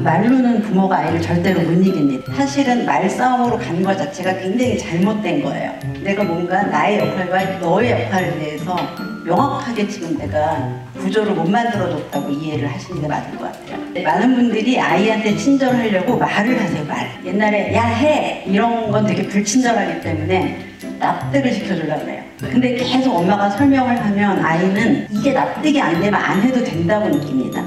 말로는 부모가 아이를 절대로 못 이깁니다. 사실은 말싸움으로 가는 것 자체가 굉장히 잘못된 거예요. 내가 뭔가 나의 역할과 너의 역할에 대해서 명확하게 지금 내가 구조를 못 만들어줬다고 이해를 하시는 게 맞을 것 같아요. 많은 분들이 아이한테 친절하려고 말을 하세요. 말. 옛날에 야 해! 이런 건 되게 불친절하기 때문에 납득을 시켜주려고 그래요. 근데 계속 엄마가 설명을 하면 아이는 이게 납득이 안 되면 안 해도 된다고 느낍니다.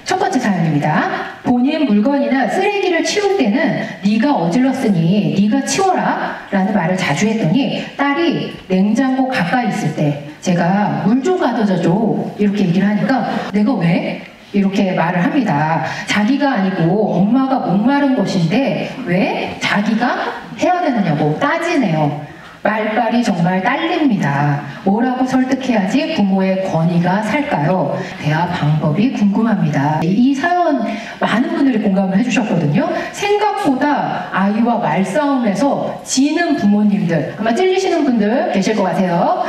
첫 번째 사연입니다. 본인 물건이나 쓰레기를 치울 때는 네가 어질렀으니 네가 치워라 라는 말을 자주 했더니 딸이 냉장고 가까이 있을 때 제가 물 좀 가져다 줘 이렇게 얘기를 하니까 내가 왜? 이렇게 말을 합니다. 자기가 아니고 엄마가 목마른 것인데 왜 자기가 해야 되느냐고 따지네요. 말빨이 정말 딸립니다. 뭐라고 설득해야지 부모의 권위가 살까요? 대화 방법이 궁금합니다. 이 사연 많은 분들이 공감을 해주셨거든요. 생각보다 아이와 말싸움에서 지는 부모님들, 아마 찔리시는 분들 계실 것 같아요.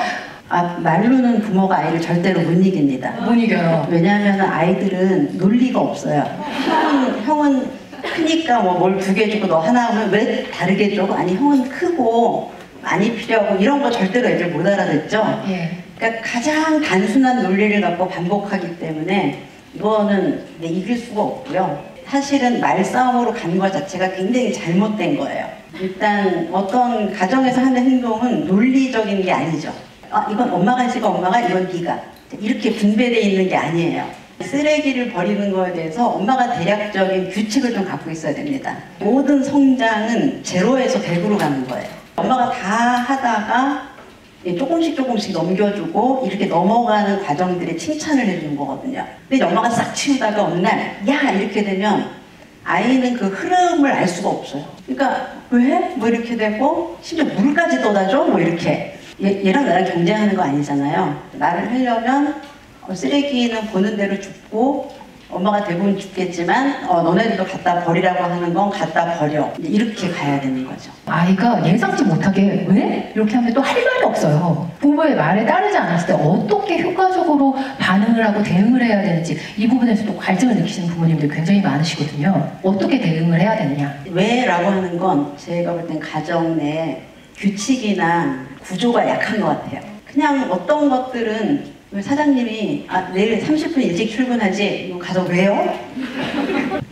말로는 부모가 아이를 절대로 못 이깁니다. 못 이겨요. 왜냐하면 아이들은 논리가 없어요. 형은 크니까 뭐 뭘 2개 주고 너 하나 하면 왜 다르게 줘? 아니 형은 크고 많이 필요하고 이런 거 절대로 애들 못 알아듣죠? 예. 그러니까 가장 단순한 논리를 갖고 반복하기 때문에 이거는 이길 수가 없고요. 사실은 말싸움으로 가는 것 자체가 굉장히 잘못된 거예요. 일단 어떤 가정에서 하는 행동은 논리적인 게 아니죠. 이건 엄마가 했으니까 엄마가, 이건 네가. 이렇게 분배되어 있는 게 아니에요. 쓰레기를 버리는 거에 대해서 엄마가 대략적인 규칙을 좀 갖고 있어야 됩니다. 모든 성장은 제로에서 100으로 가는 거예요. 엄마가 다 하다가 조금씩 넘겨주고 이렇게 넘어가는 과정들에 칭찬을 해주는 거거든요. 근데 엄마가 싹 치우다가 어느 날 야! 이렇게 되면 아이는 그 흐름을 알 수가 없어요. 그러니까 왜? 뭐 이렇게 되고 심지어 물까지 떠다줘? 뭐 이렇게. 얘랑 나랑 경쟁하는 거 아니잖아요. 말을 하려면 쓰레기는 보는 대로 줍고 엄마가 대부분 줍겠지만 너네들도 갖다 버리라고 하는 건 갖다 버려. 이렇게 가야 되는 거죠. 아이가 예상치 못하게 왜? 이렇게 하면 또 할 말이 없어요. 부모의 말에 따르지 않았을 때 어떻게 효과적으로 반응을 하고 대응을 해야 되는지 이 부분에서도 갈증을 느끼시는 부모님들 굉장히 많으시거든요. 어떻게 대응을 해야 되느냐. 왜? 라고 하는 건 제가 볼 땐 가정 내 규칙이나 구조가 약한 것 같아요. 그냥 어떤 것들은 사장님이 내일 30분 일찍 출근하지? 이거 가서 왜요?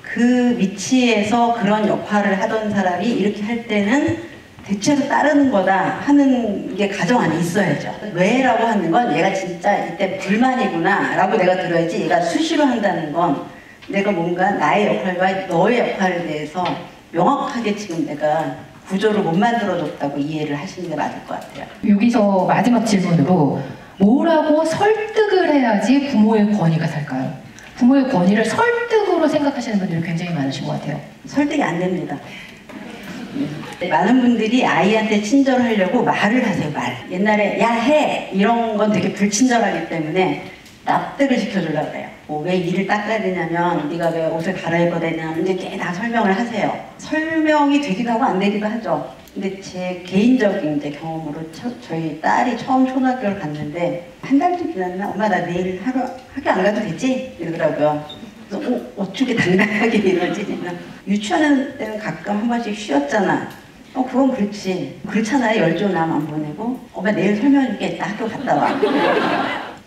그 위치에서 그런 역할을 하던 사람이 이렇게 할 때는 대체로 따르는 거다 하는 게 가정 안에 있어야죠. 왜? 라고 하는 건 얘가 진짜 이때 불만이구나 라고 내가 들어야지, 얘가 수시로 한다는 건 내가 뭔가 나의 역할과 너의 역할에 대해서 명확하게 지금 내가 구조를 못 만들어줬다고 이해를 하시는 게 맞을 것 같아요. 여기서 마지막 질문으로 뭐라고 설득을 해야지 부모의 권위가 살까요? 부모의 권위를 설득으로 생각하시는 분들이 굉장히 많으신 것 같아요. 설득이 안 됩니다. 많은 분들이 아이한테 친절하려고 말을 하세요. 말. 옛날에 야 해! 이런 건 되게 불친절하기 때문에 납득을 시켜주려고 그래요. 왜 이를 닦아야 되냐면 네가 왜 옷을 갈아입어야 되냐면 이렇게 다 설명을 하세요. 설명이 되기도 하고 안 되기도 하죠. 근데 제 개인적인 경험으로 저희 딸이 처음 초등학교를 갔는데 한 달쯤 지났나 엄마 나 내일 학교 안 가도 되지? 이러더라고요. 그래서 어떻게 당당하게 이러지? 유치원 때는 가끔 한 번씩 쉬었잖아. 그건 그렇지. 그렇잖아요. 열조남 안 보내고. 엄마 내일 설명해줄게. 나 학교 갔다 와.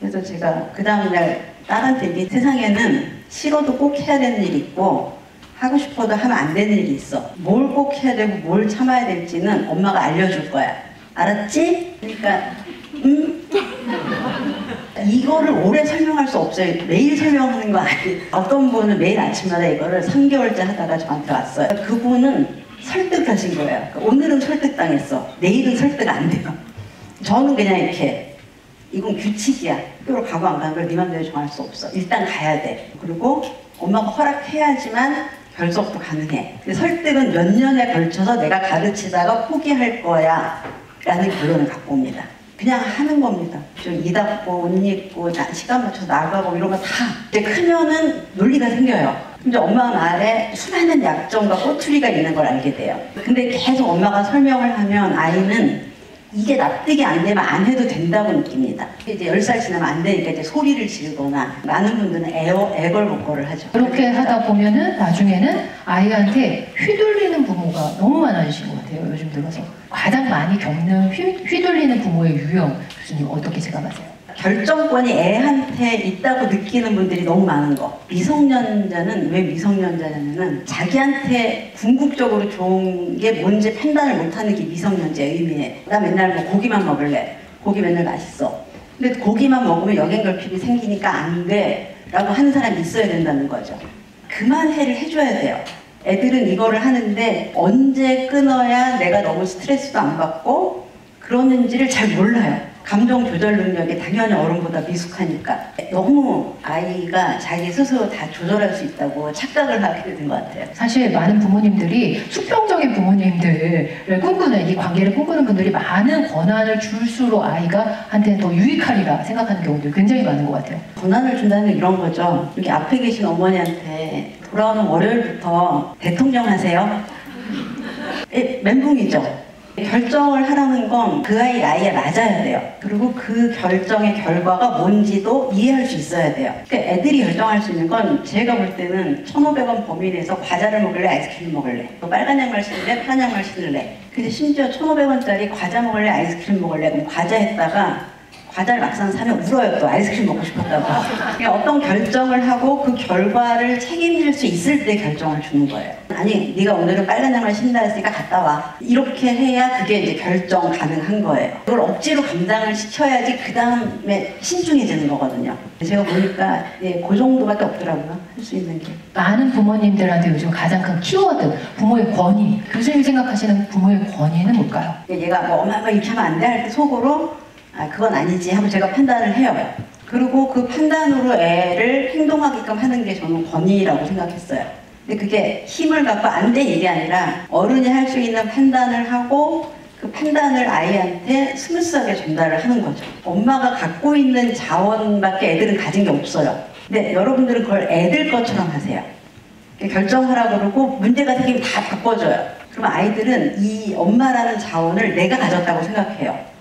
그래서 제가 그 다음날 딸한테 세상에는 싫어도 꼭 해야 되는 일이 있고 하고 싶어도 하면 안 되는 일이 있어. 뭘 꼭 해야 되고 뭘 참아야 될지는 엄마가 알려줄 거야. 알았지? 그러니까 이거를 오래 설명할 수 없어요. 매일 설명하는 거 아니에요. 어떤 분은 매일 아침마다 이거를 3개월째 하다가 저한테 왔어요. 그분은 설득하신 거예요. 오늘은 설득당했어. 내일은 설득 안 돼요. 저는 그냥 이렇게 이건 규칙이야. 학교로 가고 안 가는 걸 네 맘대로 정할 수 없어. 일단 가야 돼. 그리고 엄마가 허락해야지만 결석도 가능해. 근데 설득은 몇 년에 걸쳐서 내가 가르치다가 포기할 거야 라는 결론을 갖고 옵니다. 그냥 하는 겁니다. 좀 이 닦고 옷 입고 시간 맞춰서 나가고 이런 거 다 이제 크면은 논리가 생겨요. 근데 엄마 말에 수많은 약점과 꼬투리가 있는 걸 알게 돼요. 근데 계속 엄마가 설명을 하면 아이는 이게 납득이 안 되면 안 해도 된다고 느낍니다. 이제 10살 지나면 안 되니까 이제 소리를 지르거나 많은 분들은 애걸복걸을 하죠. 그렇게 하다 보면은 나중에는 아이한테 휘둘리는 부모가 너무 많아지신 것 같아요. 요즘 들어서 가장 많이 겪는 휘둘리는 부모의 유형, 교수님 어떻게 체감하세요? 결정권이 애한테 있다고 느끼는 분들이 너무 많은 거. 미성년자는 왜 미성년자냐면은 자기한테 궁극적으로 좋은 게 뭔지 판단을 못하는 게 미성년자의 의미예요. 나 맨날 뭐 고기만 먹을래. 고기 맨날 맛있어. 근데 고기만 먹으면 역행결핍이 생기니까 안 돼 라고 하는 사람이 있어야 된다는 거죠. 그만해를 해줘야 돼요. 애들은 이거를 하는데 언제 끊어야 내가 너무 스트레스도 안 받고 그러는지를 잘 몰라요. 감정 조절 능력이 당연히 어른보다 미숙하니까 너무 아이가 자기 스스로 다 조절할 수 있다고 착각을 하게 되는 것 같아요. 사실 많은 부모님들이 수평적인 부모님들을 꿈꾸는, 이 관계를 꿈꾸는 분들이 많은 권한을 줄수록 아이가 한테는 더 유익하리라 생각하는 경우도 굉장히 많은 것 같아요. 권한을 준다는 게 이런 거죠. 여기 앞에 계신 어머니한테 돌아오는 월요일부터 대통령 하세요. 멘붕이죠. 결정을 하라는 건 그 아이 나이에 맞아야 돼요. 그리고 그 결정의 결과가 뭔지도 이해할 수 있어야 돼요. 그러니까 애들이 결정할 수 있는 건 제가 볼 때는 1,500원 범위 내에서 과자를 먹을래, 아이스크림 먹을래, 또 빨간 양말 신을래, 파란 양말 신을래. 근데 심지어 1,500원짜리 과자 먹을래, 아이스크림 먹을래. 그럼 과자 했다가 과자를 막상 사면 울어요. 또 아이스크림 먹고 싶었다고. 그러니까 어떤 결정을 하고 그 결과를 책임질 수 있을 때 결정을 주는 거예요. 아니, 네가 오늘은 빨간 양말 신다 했으니까 갔다 와. 이렇게 해야 그게 이제 결정 가능한 거예요. 그걸 억지로 감당을 시켜야지 그 다음에 신중해지는 거거든요. 제가 보니까 그 정도밖에 없더라고요. 할 수 있는 게. 많은 부모님들한테 요즘 가장 큰 키워드, 부모의 권위. 교수님이 생각하시는 부모의 권위는 뭘까요? 얘가 뭐 엄마 이렇게 하면 안 돼 할 때 속으로 그건 아니지 하고 제가 판단을 해요. 그리고 그 판단으로 애를 행동하게끔 하는 게 저는 권위라고 생각했어요. 근데 그게 힘을 갖고 안 돼 이게 아니라 어른이 할 수 있는 판단을 하고 그 판단을 아이한테 스무스하게 전달을 하는 거죠. 엄마가 갖고 있는 자원밖에 애들은 가진 게 없어요. 근데 여러분들은 그걸 애들 것처럼 하세요. 결정하라 그러고 문제가 생기면 다 바꿔줘요. 그러면 아이들은 이 엄마라는 자원을 내가 가졌다고 생각해요.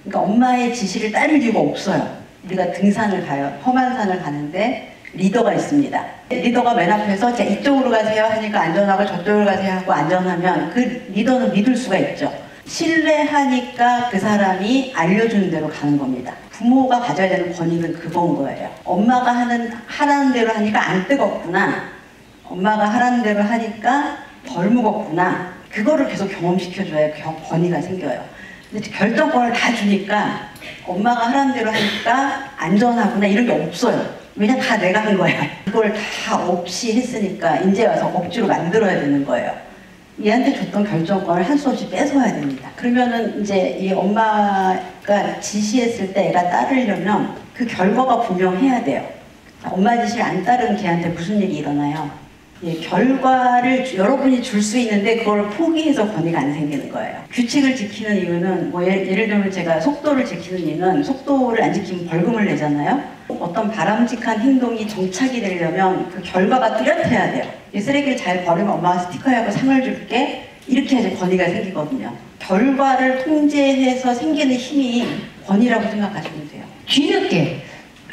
그러니까 엄마의 지시를 따를 이유가 없어요. 우리가 등산을 가요. 험한 산을 가는데 리더가 있습니다. 리더가 맨 앞에서 자 이쪽으로 가세요 하니까 안전하고 저쪽으로 가세요 하고 안전하면 그 리더는 믿을 수가 있죠. 신뢰하니까 그 사람이 알려주는 대로 가는 겁니다. 부모가 가져야 되는 권위는 그건 거예요. 엄마가 하라는 대로 하니까 안 뜨겁구나. 엄마가 하라는 대로 하니까 덜 무겁구나. 그거를 계속 경험시켜줘야 권위가 생겨요. 근데 결정권을 다 주니까 엄마가 하라는 대로 하니까 안전하구나 이런 게 없어요. 왜냐 다 내가 한 거야. 그걸 다 없이 했으니까 이제 와서 억지로 만들어야 되는 거예요. 얘한테 줬던 결정권을 할 수 없이 뺏어야 됩니다. 그러면은 이제 이 엄마가 지시했을 때 애가 따르려면 그 결과가 분명해야 돼요. 엄마 지시를 안 따르면 걔한테 무슨 일이 일어나요? 결과를 여러분이 줄 수 있는데 그걸 포기해서 권위가 안 생기는 거예요. 규칙을 지키는 이유는 뭐 예를 들면 제가 속도를 지키는 이유는 속도를 안 지키면 벌금을 내잖아요. 어떤 바람직한 행동이 정착이 되려면 그 결과가 뚜렷해야 돼요. 쓰레기를 잘 버리면 엄마가 스티커하고 상을 줄게 이렇게 해야지 권위가 생기거든요. 결과를 통제해서 생기는 힘이 권위라고 생각하시면 돼요. 뒤늦게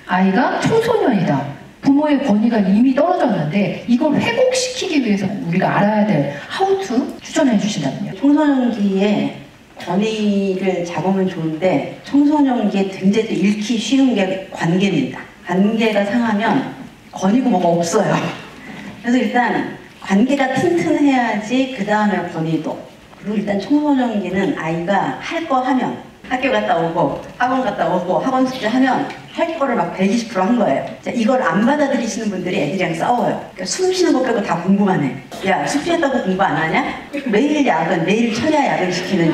아이가 청소년이다. 부모의 권위가 이미 떨어졌는데 이걸 회복시키기 위해서 우리가 알아야 될 how to 추천해 주신다면요. 청소년기에 권위를 잡으면 좋은데 청소년기에 굉장히 잃기 쉬운 게 관계입니다. 관계가 상하면 권위고 뭐가 없어요. 그래서 일단 관계가 튼튼해야지 그 다음에 권위도. 그리고 일단 청소년기는 아이가 할 거 하면 학교 갔다 오고 학원 갔다 오고 학원 숙제 하면 할 거를 막 120% 한 거예요. 자, 이걸 안 받아들이시는 분들이 애들이랑 싸워요. 그러니까 숨 쉬는 거 빼고 다 공부만 해. 야, 숙제했다고 공부 안 하냐? 매일 야근, 매일 철야 야근 시키는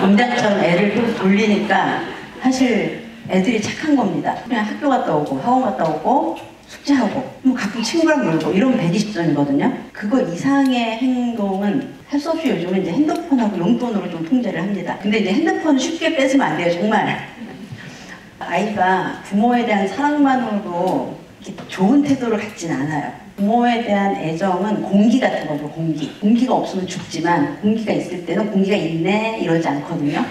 공장처럼 애를 또 돌리니까 사실 애들이 착한 겁니다. 그냥 학교 갔다 오고 학원 갔다 오고 숙제하고 뭐 가끔 친구랑 놀고 이러면 120점이거든요. 그거 이상의 행동은 할 수 없이 요즘은 이제 핸드폰하고 용돈으로 좀 통제를 합니다. 근데 이제 핸드폰 쉽게 뺏으면 안 돼요, 정말. 아이가 부모에 대한 사랑만으로도 이렇게 좋은 태도를 갖진 않아요. 부모에 대한 애정은 공기 같은 거죠, 공기. 공기가 없으면 죽지만 공기가 있을 때는 공기가 있네 이러지 않거든요.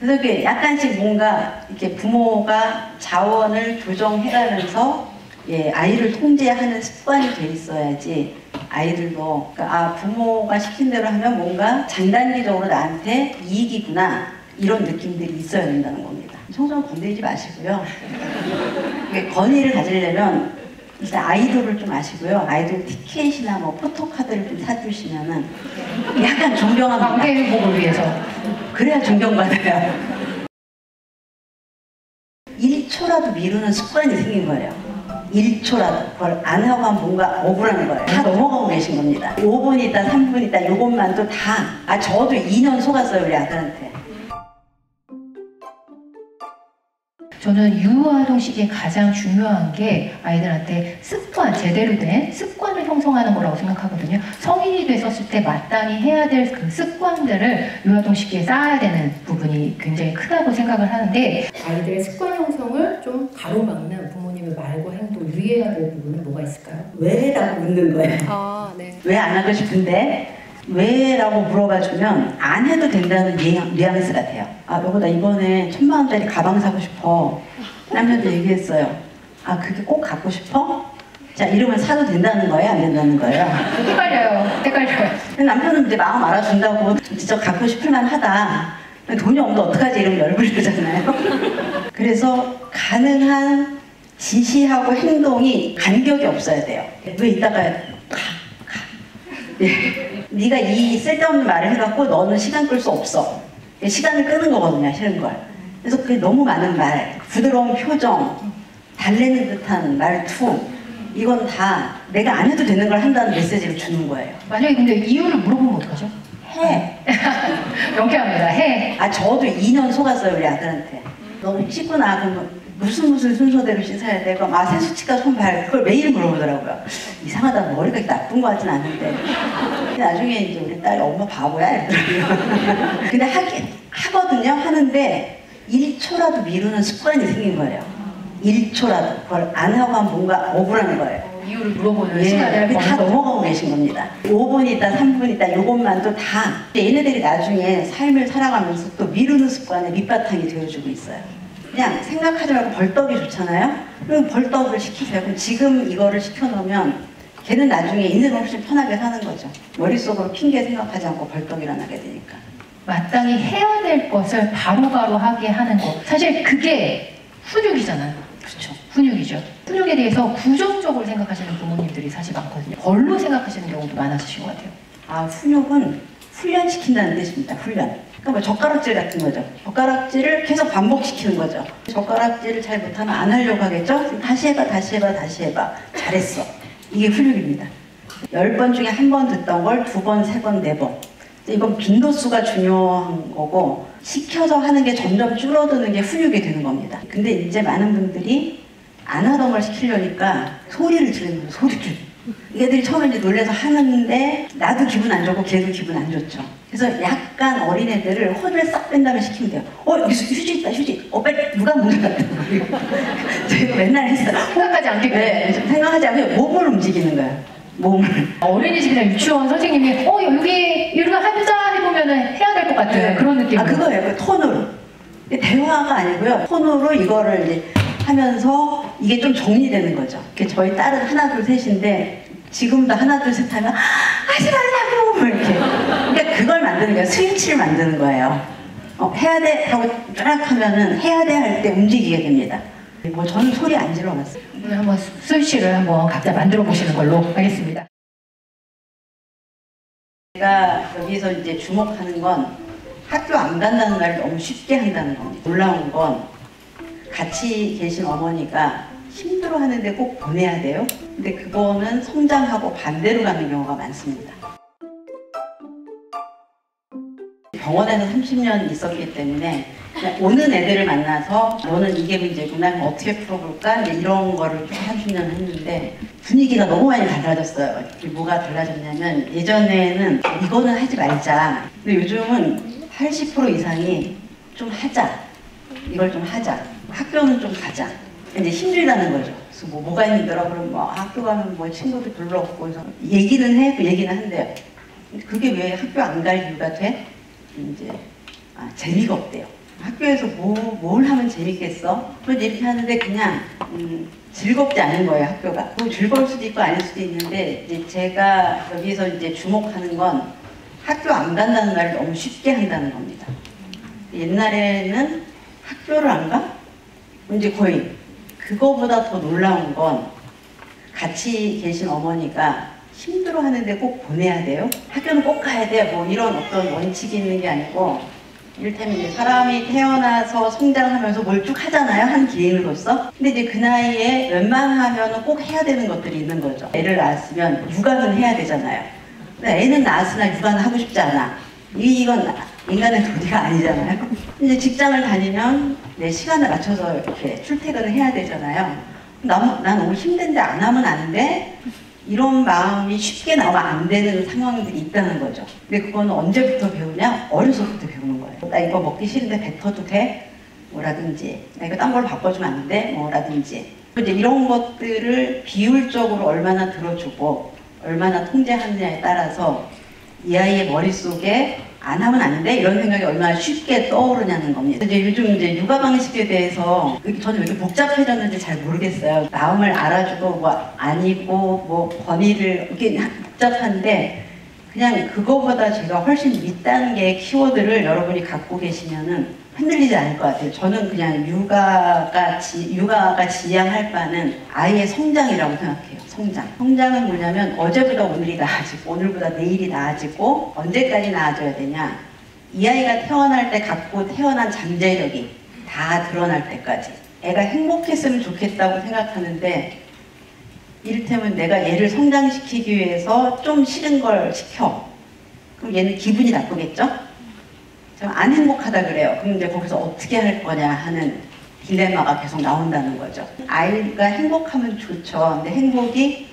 그래서 이게 약간씩 뭔가 이렇게 부모가 자원을 조정해가면서 예, 아이를 통제하는 습관이 돼 있어야지 아이들도 그러니까 부모가 시킨 대로 하면 뭔가 장단기적으로 나한테 이익이구나 이런 느낌들이 있어야 된다는 겁니다. 청소년 건드리지 마시고요. 건의를 가지려면 일단 아이돌을 좀 아시고요. 아이돌 티켓이나 뭐 포토카드를 좀 사주시면은 약간 존경합니다. 관계 회복을 위해서. 그래야 존경받아요. 1초라도 미루는 습관이 생긴 거예요. 1초라도 그걸 안 하고 하면 뭔가 억울한 거예요. 다 넘어가고 계신 겁니다. 5분 있다 3분 있다 이것만도 다 저도 2년 속았어요 우리 아들한테. 저는 유아아동 시기에 가장 중요한 게 아이들한테 습관, 제대로 된 습관을 형성하는 거라고 생각하거든요. 성인이 됐었을 때 마땅히 해야 될 그 습관들을 유아아동 시기에 쌓아야 되는 부분이 굉장히 크다고 생각을 하는데 아이들의 습관 형성을 좀 가로막는 부모님의 말과 행동 유의해야 될 부분은 뭐가 있을까요? 왜라고 묻는 거예요. 네. 왜 안 하고 싶은데? 왜라고 물어봐주면 안 해도 된다는 뉘앙스 같아요. 여보 나 이번에 1000만원짜리 가방 사고 싶어. 남편도 얘기했어요. 그게 꼭 갖고 싶어? 자 이러면 사도 된다는 거예요? 안 된다는 거예요? 헷갈려요. 남편은 이제 마음 알아준다고 진짜 갖고 싶을 만하다. 돈이 없는데 어떡하지 이러면 열불나잖아요. 그래서 가능한 지시하고 행동이 간격이 없어야 돼요. 왜 이따가 네가 이 쓸데없는 말을 해갖고 너는 시간 끌 수 없어. 시간을 끄는 거거든요, 싫은 걸. 그래서 그게 너무 많은 말, 부드러운 표정, 달래는 듯한 말투, 이건 다 내가 안 해도 되는 걸 한다는 메시지를 주는 거예요. 만약에 근데 이유를 물어보면 어떡하죠? 해. 명쾌합니다. 해. 저도 2년 속았어요, 우리 아들한테. 너 씻고 나, 그러면 무슨 순서대로 씻어야 돼? 그럼 세수치과 손발 그걸 매일 물어보더라고요. 이상하다 머리가 나쁜 거 같진 않은데 나중에 이제 우리 딸이 엄마 바보야 이러더라고요. 근데 하거든요. 하는데 1초라도 미루는 습관이 생긴 거예요. 1초라도 그걸 안 하고 하면 뭔가 억울한 거예요. 이유를 물어보는 시간을 다 넘어가고 계신 겁니다. 5분 있다 3분 있다 이것만도 다 얘네들이 나중에 삶을 살아가면서 또 미루는 습관의 밑바탕이 되어주고 있어요. 그냥 생각하지 말고 벌떡이 좋잖아요? 그럼 벌떡을 시키세요. 그럼 지금 이거를 시켜놓으면 걔는 나중에 인생을 훨씬 편하게 사는 거죠. 머릿속으로 핑계 생각하지 않고 벌떡 일어나게 되니까. 마땅히 해야 될 것을 바로바로 하게 하는 것. 사실 그게 훈육이잖아요. 그렇죠. 훈육이죠. 훈육에 대해서 부정적으로 생각하시는 부모님들이 사실 많거든요. 벌로 생각하시는 경우도 많아지신 것 같아요. 훈육은 훈련시킨다는 뜻입니다. 훈련. 그러니까 뭐 젓가락질 같은 거죠. 젓가락질을 계속 반복시키는 거죠. 젓가락질을 잘 못하면 안 하려고 하겠죠? 다시 해봐, 다시 해봐, 다시 해봐. 잘했어. 이게 훈육입니다. 10번 중에 1번 듣던 걸 2번, 3번, 4번. 이건 빈도수가 중요한 거고 시켜서 하는 게 점점 줄어드는 게 훈육이 되는 겁니다. 근데 이제 많은 분들이 안 하던 걸 시키려니까 소리를 지르는 거예요. 소리를. 얘들이 처음에 이제 놀래서 하는데 나도 기분 안 좋고 걔도 기분 안 좋죠. 그래서 약간 어린애들을 혼을 싹 뺀 다음에 시키면 돼요. 여기 휴지 있다, 휴지. 빨리 누가 먼저 갔다. 저희가 맨날 했어요. 생각하지 않게. 네, 생각하지 않고 몸을 움직이는 거예요. 몸을. 어린이집이나 유치원 선생님이 여기 이거 해보자 해보면은 해야 될 것 같은 그런 느낌. 그거예요. 그 톤으로. 대화가 아니고요. 톤으로 이거를 이제 하면서 이게 좀 정리되는 거죠. 저희 딸은 하나 둘 셋인데 지금도 하나 둘 셋 하면 하지 말라고 이렇게. 그러니까 그걸 만드는 거예요. 스위치를 만드는 거예요. 해야 돼 하고 쫙 하면은 해야 돼 할 때 움직이게 됩니다. 저는 소리 안 질러봤어요. 오늘 한번 스위치를 한번 각자 만들어 보시는 걸로 하겠습니다. 제가 여기서 이제 주목하는 건 학교 안 간다는 말을 너무 쉽게 한다는 겁니다. 놀라운 건 같이 계신 어머니가 힘들어하는데 꼭 보내야 돼요? 근데 그거는 성장하고 반대로 가는 경우가 많습니다. 병원에서 30년 있었기 때문에 오는 애들을 만나서 너는 이게 문제구나, 어떻게 풀어볼까? 이런 거를 좀 30년 했는데 분위기가 너무 많이 달라졌어요. 뭐가 달라졌냐면 예전에는 이거는 하지 말자. 근데 요즘은 80% 이상이 좀 하자. 이걸 좀 하자. 학교는 좀 가자. 이제 힘들다는 거죠. 그래서 뭐가 힘들어? 그럼 학교 가면 친구도 별로 없고 그래서 얘기는 해, 그 얘기는 한대요. 그게 왜 학교 안 갈 이유가 돼? 이제 재미가 없대요. 학교에서 뭘 하면 재밌겠어? 그래서 이렇게 하는데 그냥 즐겁지 않은 거예요, 학교가. 뭐 즐거울 수도 있고 아닐 수도 있는데 이제 제가 여기서 이제 주목하는 건 학교 안 간다는 말을 너무 쉽게 한다는 겁니다. 옛날에는 학교를 안 가? 이제 거의 그거보다 더 놀라운 건 같이 계신 어머니가 힘들어 하는데 꼭 보내야 돼요? 학교는 꼭 가야 돼? 뭐 이런 어떤 원칙이 있는 게 아니고 이를테면 이제 사람이 태어나서 성장하면서 뭘 쭉 하잖아요, 한 개인으로서. 근데 이제 그 나이에 웬만하면 꼭 해야 되는 것들이 있는 거죠. 애를 낳았으면 육아는 해야 되잖아요. 근데 애는 낳았으나 육아는 하고 싶지 않아. 이건 인간의 도리가 아니잖아요. 이제 직장을 다니면 내 시간을 맞춰서 이렇게 출퇴근을 해야 되잖아요. 난 너무 힘든데 안 하면 안 돼? 이런 마음이 쉽게 나오면 안 되는 상황들이 있다는 거죠. 근데 그거는 언제부터 배우냐? 어려서부터 배우는 거예요. 나 이거 먹기 싫은데 뱉어도 돼? 뭐라든지. 나 이거 딴 걸로 바꿔주면 안 돼? 뭐라든지. 이제 이런 것들을 비율적으로 얼마나 들어주고 얼마나 통제하느냐에 따라서 이 아이의 머릿속에 안 하면 안 돼? 이런 생각이 얼마나 쉽게 떠오르냐는 겁니다. 이제 요즘 이제 육아 방식에 대해서 저는 왜 이렇게 복잡해졌는지 잘 모르겠어요. 마음을 알아주고 뭐 아니고 뭐 권위를 이렇게 복잡한데 그냥 그거보다 제가 훨씬 밑단계의 키워드를 여러분이 갖고 계시면은 흔들리지 않을 것 같아요. 저는 그냥 육아가 지향할 바는 아이의 성장이라고 생각해요. 성장. 성장은 뭐냐면 어제보다 오늘이 나아지고 오늘보다 내일이 나아지고 언제까지 나아져야 되냐. 이 아이가 태어날 때 갖고 태어난 잠재력이 다 드러날 때까지. 애가 행복했으면 좋겠다고 생각하는데 이를테면 내가 얘를 성장시키기 위해서 좀 싫은 걸 시켜. 그럼 얘는 기분이 나쁘겠죠? 안 행복하다 그래요. 그럼 이제 거기서 어떻게 할 거냐 하는 딜레마가 계속 나온다는 거죠. 아이가 행복하면 좋죠. 근데 행복이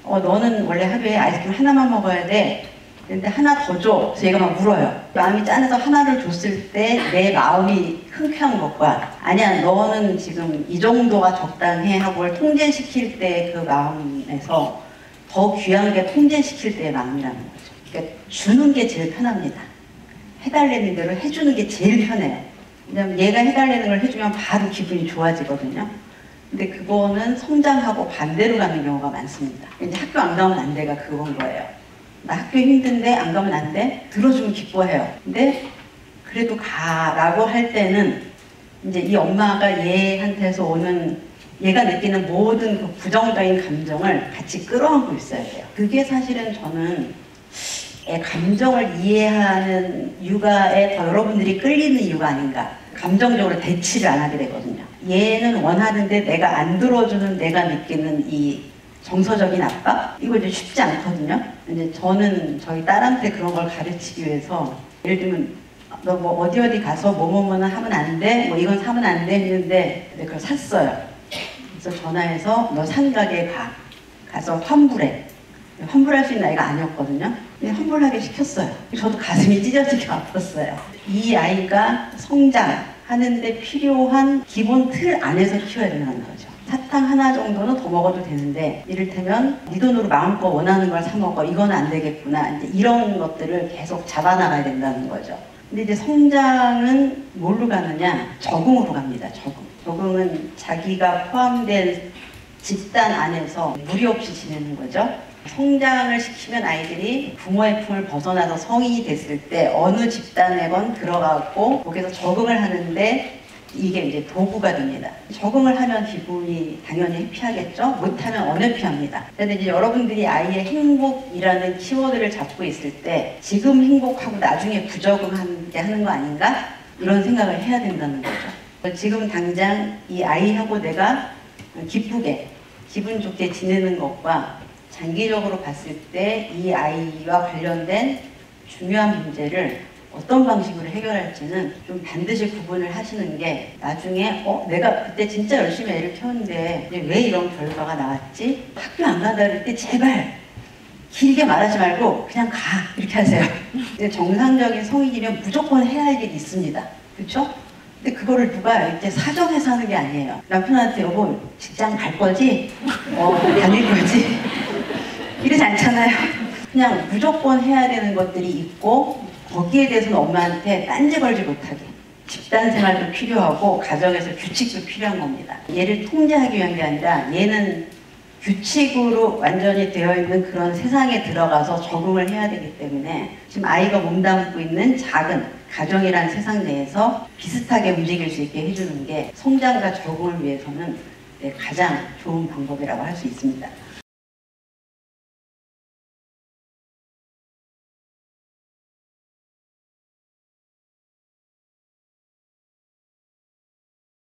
너는 원래 하루에 아이스크림 하나만 먹어야 돼. 근데 하나 더 줘. 그래서 얘가 막 울어요. 마음이 짠해서 하나를 줬을 때 내 마음이 흔쾌한 것과 아니야 너는 지금 이 정도가 적당해 하고 를 통제시킬 때 그 마음에서 더 귀한 게 통제시킬 때의 마음이라는 거죠. 그러니까 주는 게 제일 편합니다. 해달라는 대로 해주는 게 제일 편해요. 왜냐면 얘가 해달라는 걸 해주면 바로 기분이 좋아지거든요. 근데 그거는 성장하고 반대로 가는 경우가 많습니다. 이제 학교 안 가면 안 돼가 그건 거예요. 나 학교 힘든데 안 가면 안 돼? 들어주면 기뻐해요. 근데 그래도 가라고 할 때는 이제 이 엄마가 얘한테서 오는 얘가 느끼는 모든 그 부정적인 감정을 같이 끌어안고 있어야 돼요. 그게 사실은 저는 감정을 이해하는 육아에 더 여러분들이 끌리는 이유가 아닌가. 감정적으로 대치를 안 하게 되거든요. 얘는 원하는데 내가 안 들어주는 내가 느끼는 이 정서적인 압박? 이거 이제 쉽지 않거든요. 이제 저는 저희 딸한테 그런 걸 가르치기 위해서 예를 들면 너 뭐 어디 가서 뭐뭐뭐는 하면 안 돼? 뭐 이건 사면 안 돼? 했는데 그걸 샀어요. 그래서 전화해서 너 산가게에 가서 환불해. 환불할 수 있는 아이가 아니었거든요. 근데 환불하게 시켰어요. 저도 가슴이 찢어지게 아팠어요. 이 아이가 성장하는데 필요한 기본 틀 안에서 키워야 된다는 거죠. 사탕 하나 정도는 더 먹어도 되는데 이를테면 네 돈으로 마음껏 원하는 걸 사 먹어. 이건 안 되겠구나. 이제 이런 것들을 계속 잡아나가야 된다는 거죠. 근데 이제 성장은 뭘로 가느냐? 적응으로 갑니다. 적응은 자기가 포함된 집단 안에서 무리 없이 지내는 거죠. 성장을 시키면 아이들이 부모의 품을 벗어나서 성인이 됐을 때 어느 집단에건 들어가고 거기서 적응을 하는데 이게 이제 도구가 됩니다. 적응을 하면 기분이 당연히 해피하겠죠? 못하면 언해피합니다. 그런데 이제 여러분들이 아이의 행복이라는 키워드를 잡고 있을 때 지금 행복하고 나중에 부적응하게 하는 거 아닌가? 이런 생각을 해야 된다는 거죠. 지금 당장 이 아이하고 내가 기쁘게 기분 좋게 지내는 것과 장기적으로 봤을 때 이 아이와 관련된 중요한 문제를 어떤 방식으로 해결할지는 좀 반드시 구분을 하시는 게 나중에 내가 그때 진짜 열심히 애를 키웠는데 왜 이런 결과가 나왔지? 학교 안 간다 그럴 때 제발 길게 말하지 말고 그냥 가 이렇게 하세요. 정상적인 성인이면 무조건 해야 할 일이 있습니다. 그렇죠? 근데 그거를 누가 이렇게 사정해서 하는 게 아니에요. 남편한테 여보 직장 갈 거지? 다닐 거지? 이러지 않잖아요. 그냥 무조건 해야 되는 것들이 있고 거기에 대해서는 엄마한테 딴지 걸지 못하게 집단 생활도 필요하고 가정에서 규칙도 필요한 겁니다. 얘를 통제하기 위한 게 아니라 얘는 규칙으로 완전히 되어 있는 그런 세상에 들어가서 적응을 해야 되기 때문에 지금 아이가 몸담고 있는 작은 가정이라는 세상 내에서 비슷하게 움직일 수 있게 해주는 게 성장과 적응을 위해서는 가장 좋은 방법이라고 할 수 있습니다.